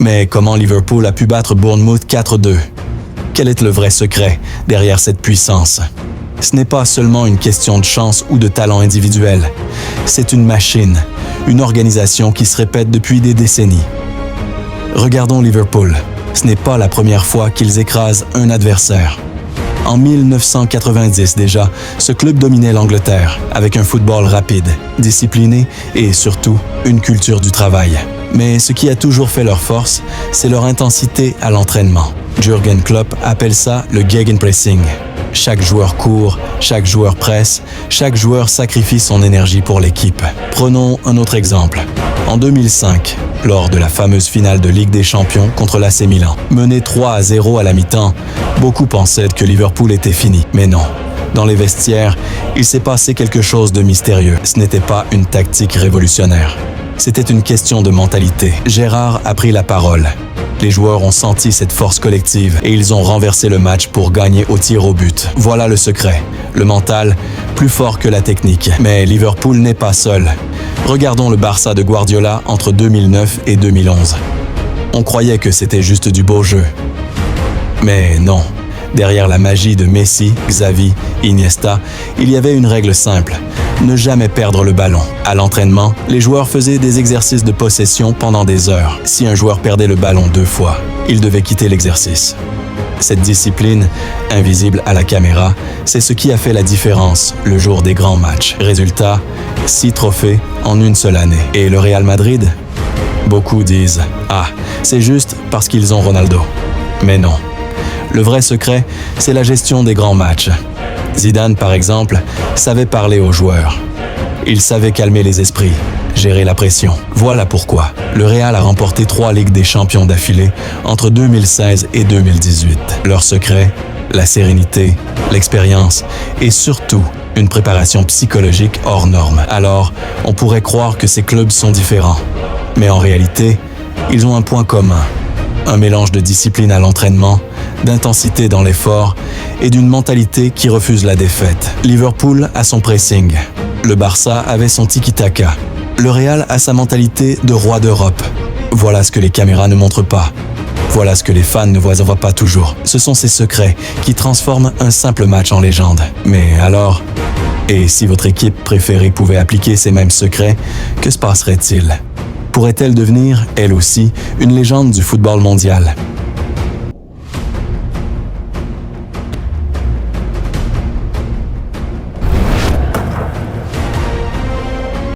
Mais comment Liverpool a pu battre Bournemouth 4-2? Quel est le vrai secret derrière cette puissance? Ce n'est pas seulement une question de chance ou de talent individuel. C'est une machine, une organisation qui se répète depuis des décennies. Regardons Liverpool. Ce n'est pas la première fois qu'ils écrasent un adversaire. En 1990 déjà, ce club dominait l'Angleterre avec un football rapide, discipliné et surtout une culture du travail. Mais ce qui a toujours fait leur force, c'est leur intensité à l'entraînement. Jürgen Klopp appelle ça le Gegenpressing. Chaque joueur court, chaque joueur presse, chaque joueur sacrifie son énergie pour l'équipe. Prenons un autre exemple. En 2005, lors de la fameuse finale de Ligue des Champions contre l'AC Milan, mené 3-0 à la mi-temps, beaucoup pensaient que Liverpool était fini. Mais non. Dans les vestiaires, il s'est passé quelque chose de mystérieux. Ce n'était pas une tactique révolutionnaire. C'était une question de mentalité. Gérrard a pris la parole. Les joueurs ont senti cette force collective et ils ont renversé le match pour gagner au tir au but. Voilà le secret. Le mental, plus fort que la technique. Mais Liverpool n'est pas seul. Regardons le Barça de Guardiola entre 2009 et 2011. On croyait que c'était juste du beau jeu. Mais non. Derrière la magie de Messi, Xavi, Iniesta, il y avait une règle simple. Ne jamais perdre le ballon. À l'entraînement, les joueurs faisaient des exercices de possession pendant des heures. Si un joueur perdait le ballon 2 fois, il devait quitter l'exercice. Cette discipline, invisible à la caméra, c'est ce qui a fait la différence le jour des grands matchs. Résultat, 6 trophées en une seule année. Et le Real Madrid? Beaucoup disent « Ah, c'est juste parce qu'ils ont Ronaldo ». Mais non. Le vrai secret, c'est la gestion des grands matchs. Zidane, par exemple, savait parler aux joueurs. Il savait calmer les esprits, gérer la pression. Voilà pourquoi le Real a remporté 3 Ligues des Champions d'affilée entre 2016 et 2018. Leur secret, la sérénité, l'expérience et surtout une préparation psychologique hors norme. Alors, on pourrait croire que ces clubs sont différents. Mais en réalité, ils ont un point commun. Un mélange de discipline à l'entraînement, d'intensité dans l'effort et d'une mentalité qui refuse la défaite. Liverpool a son pressing. Le Barça avait son tiki-taka. Le Real a sa mentalité de roi d'Europe. Voilà ce que les caméras ne montrent pas. Voilà ce que les fans ne voient pas toujours. Ce sont ces secrets qui transforment un simple match en légende. Mais alors, et si votre équipe préférée pouvait appliquer ces mêmes secrets, que se passerait-il? Pourrait-elle devenir, elle aussi, une légende du football mondial?